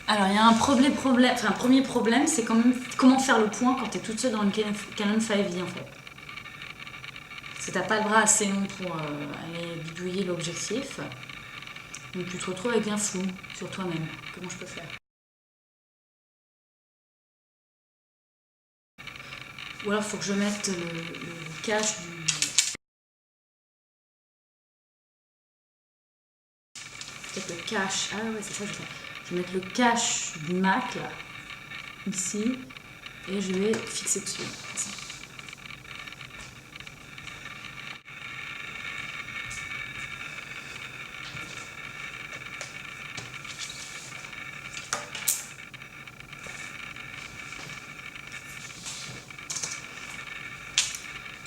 Alors, il y a un premier problème, c'est quand même comment faire le point quand tu es toute seule dans une Canon 5D en fait. Si t'as pas le bras assez long pour aller bidouiller l'objectif, donc tu te retrouves avec un flou sur toi-même. Comment je peux faire? Ou alors, il faut que je mette le cache du. Peut-être le cache. Ah ouais, c'est ça que je vais faire. Je vais mettre le cache du Mac là, ici, et je vais fixer dessus.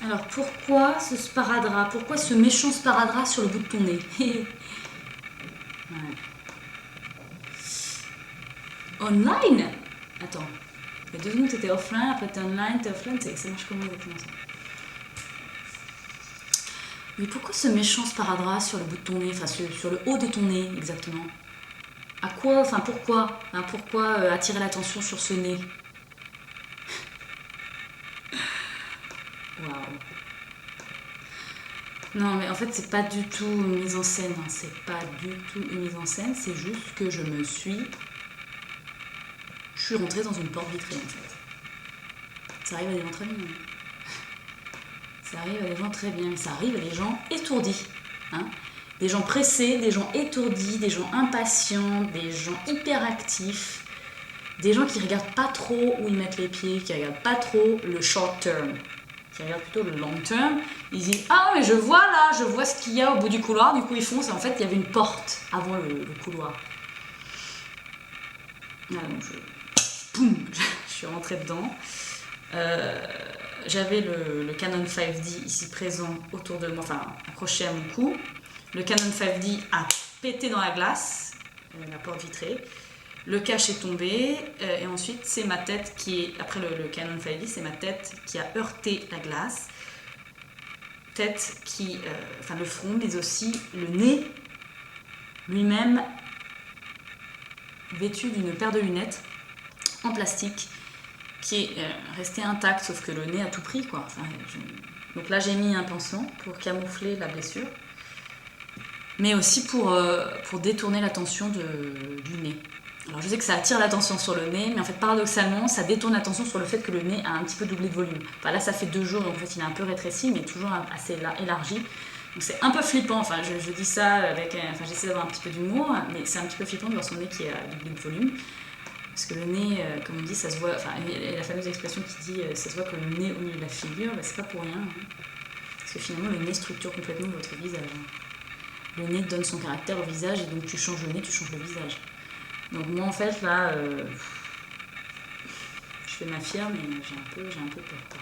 Alors pourquoi ce sparadrap? Pourquoi ce méchant sparadrap sur le bout de ton nez? Ouais. Online? Attends. Il y a 2 secondes t'étais offline, après t'es online, t'es offline, ça marche comment exactement ça? Mais pourquoi ce méchant sparadrap sur le bout de ton nez? Enfin sur le haut de ton nez exactement? À quoi? Enfin pourquoi? Hein, pourquoi attirer l'attention sur ce nez? Waouh. Non mais en fait c'est pas du tout une mise en scène, hein. C'est pas du tout une mise en scène, c'est juste que je suis rentrée dans une porte vitrée en fait. Ça arrive à des gens très bien. Ça arrive à des gens très bien, mais ça arrive à des gens étourdis. Hein, des gens pressés, des gens étourdis, des gens impatients, des gens hyperactifs, des gens qui regardent pas trop où ils mettent les pieds, qui regardent pas trop le short term, qui regardent plutôt le long term. Ils disent ah mais je vois là, je vois ce qu'il y a au bout du couloir. Du coup ils foncent. En fait il y avait une porte avant le couloir. Voilà, donc boum, je suis rentrée dedans. J'avais le Canon 5D ici présent autour de moi, enfin accroché à mon cou. Le Canon 5D a pété dans la glace, la porte vitrée. Le cache est tombé, et ensuite c'est ma tête qui est, après le Canon 5D, c'est ma tête qui a heurté la glace. Tête qui, enfin le front, mais aussi le nez lui-même vêtu d'une paire de lunettes en plastique qui est resté intact, sauf que le nez a tout pris quoi. Enfin, donc là j'ai mis un pansement pour camoufler la blessure, mais aussi pour détourner l'attention du nez. Alors je sais que ça attire l'attention sur le nez, mais en fait paradoxalement ça détourne l'attention sur le fait que le nez a un petit peu doublé de volume. Enfin là ça fait 2 jours, donc en fait il est un peu rétréci, mais toujours assez élargi. Donc c'est un peu flippant, enfin je dis ça avec, enfin j'essaie d'avoir un petit peu d'humour, mais c'est un petit peu flippant de voir son nez qui a doublé de volume. Parce que le nez, comme on dit, ça se voit, enfin il y a la fameuse expression qui dit ça se voit comme le nez au milieu de la figure, bah, c'est pas pour rien. Hein. Parce que finalement le nez structure complètement votre visage. Le nez donne son caractère au visage et donc tu changes le nez, tu changes le visage. Donc moi en fait là, je fais ma fière mais j'ai un peu peur. Quoi.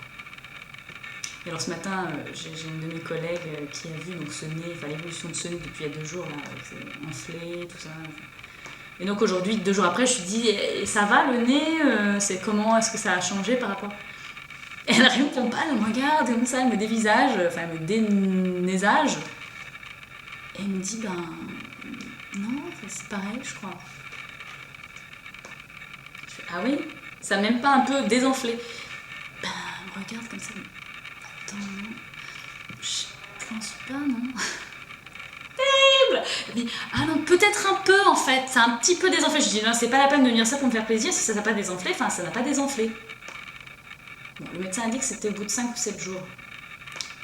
Et alors ce matin, j'ai une de mes collègues qui a vu donc ce nez, enfin l'évolution de ce nez depuis il y a 2 jours, là, avec enflé, tout ça. Et donc aujourd'hui, 2 jours après, je me suis dit, et ça va le nez, c'est comment, est-ce que ça a changé par rapport? Et elle répond pas, elle me regarde comme ça, elle me dévisage, enfin elle me dénésage. Et elle me dit, ben non, c'est pareil, je crois. Je fais, ah oui, ça n'a même pas un peu désenflé. Ben, elle me regarde comme ça, mais attends, non, je pense pas, non. Mais, ah non, peut-être un peu en fait, c'est un petit peu désenflé. Je dis non, c'est pas la peine de dire ça pour me faire plaisir, si ça n'a pas désenflé, enfin ça n'a pas désenflé. Bon, le médecin a dit que c'était au bout de 5 ou 7 jours.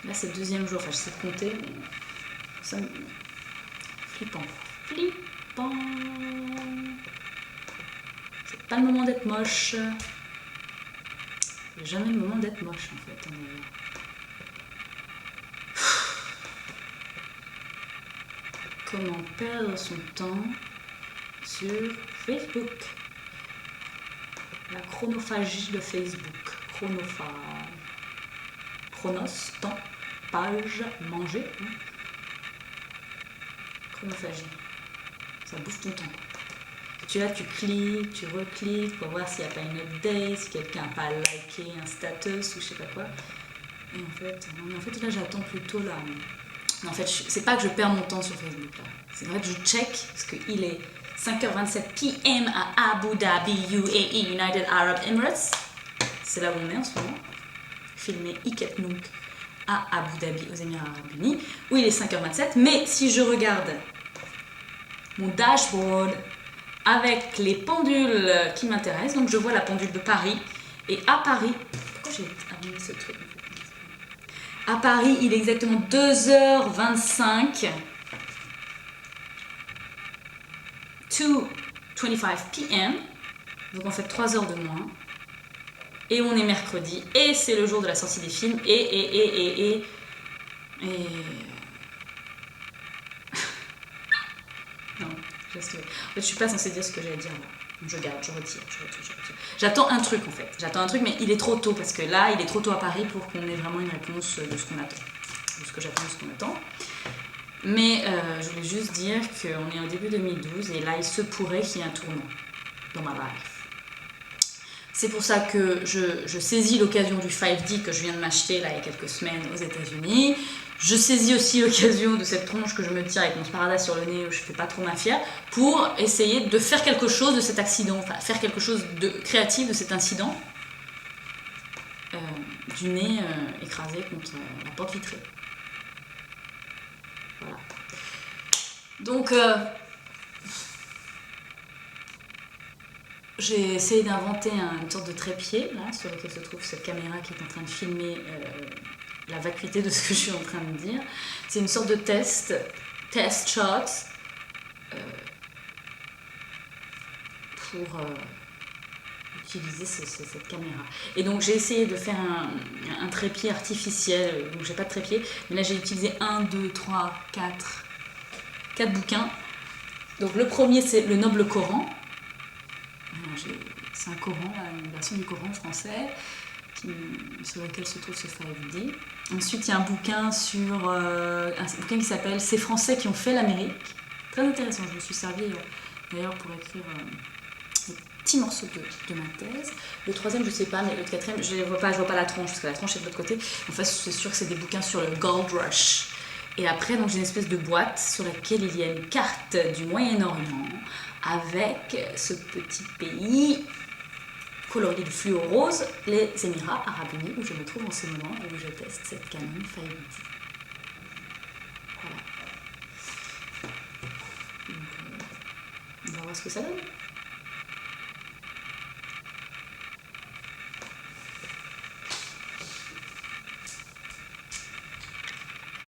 Là c'est le 2e jour, enfin je sais compter, mais ça me... Flippant. Flippant. C'est pas le moment d'être moche. C'est jamais le moment d'être moche en fait. Comment perdre son temps sur Facebook. La chronophagie de Facebook. Chronophage. Chronos, temps, page, manger. Hein. Chronophagie. Ça bouffe ton temps. Tu là, tu cliques, tu recliques pour voir s'il n'y a pas une update, si quelqu'un n'a pas liké un status ou je sais pas quoi. Et en fait là j'attends plutôt là. En fait, c'est pas que je perds mon temps sur Facebook là. C'est vrai que je check parce qu'il est 5h27 p.m. à Abu Dhabi, UAE, United Arab Emirates. C'est là où on est en ce moment. Filmé Iket Nook à Abu Dhabi, aux Émirats Arabes Unis, où il est 5h27. Mais si je regarde mon dashboard avec les pendules qui m'intéressent, donc je vois la pendule de Paris. Et à Paris, pourquoi j'ai amené ce truc? À Paris, il est exactement 2h25. 2:25 p.m. Donc on fait 3 heures de moins. Et on est mercredi. Et c'est le jour de la sortie des films. Et... Non, je laisse tomber. En fait, je suis pas censée dire ce que j'allais dire là. Je garde, je retire. J'attends un truc en fait. J'attends un truc, mais il est trop tôt parce que là, il est trop tôt à Paris pour qu'on ait vraiment une réponse de ce qu'on attend. De ce que j'attends, de ce qu'on attend. Mais je voulais juste dire qu'on est au début 2012 et là, il se pourrait qu'il y ait un tournant dans ma life. C'est pour ça que je saisis l'occasion du 5D que je viens de m'acheter là il y a quelques semaines aux États-Unis. Je saisis aussi l'occasion de cette tronche que je me tire avec mon sparadrap sur le nez où je fais pas trop ma fière pour essayer de faire quelque chose de cet accident, enfin faire quelque chose de créatif de cet incident du nez écrasé contre la porte vitrée. Voilà. Donc j'ai essayé d'inventer une sorte de trépied là, sur lequel se trouve cette caméra qui est en train de filmer la vacuité de ce que je suis en train de dire. C'est une sorte de test shot pour utiliser cette caméra. Et donc j'ai essayé de faire un trépied artificiel, donc j'ai pas de trépied, mais là j'ai utilisé 1, 2, 3, 4 bouquins. Donc le premier c'est le Noble Coran. C'est un Coran, une version du Coran français sur lequel se trouve ce 5D. Ensuite, il y a un bouquin qui s'appelle « Ces Français qui ont fait l'Amérique ». Très intéressant, je me suis servi d'ailleurs pour écrire un petit morceau de ma thèse. Le troisième, je ne sais pas, mais le quatrième, je ne vois pas la tronche, parce que la tronche est de l'autre côté. En fait, c'est sûr que c'est des bouquins sur le Gold Rush. Et après, donc, j'ai une espèce de boîte sur laquelle il y a une carte du Moyen-Orient avec ce petit pays colorié de fluo rose, les Émirats Arabes Unis, où je me trouve en ce moment et où je teste cette Canon 5D. Voilà. Donc, on va voir ce que ça donne.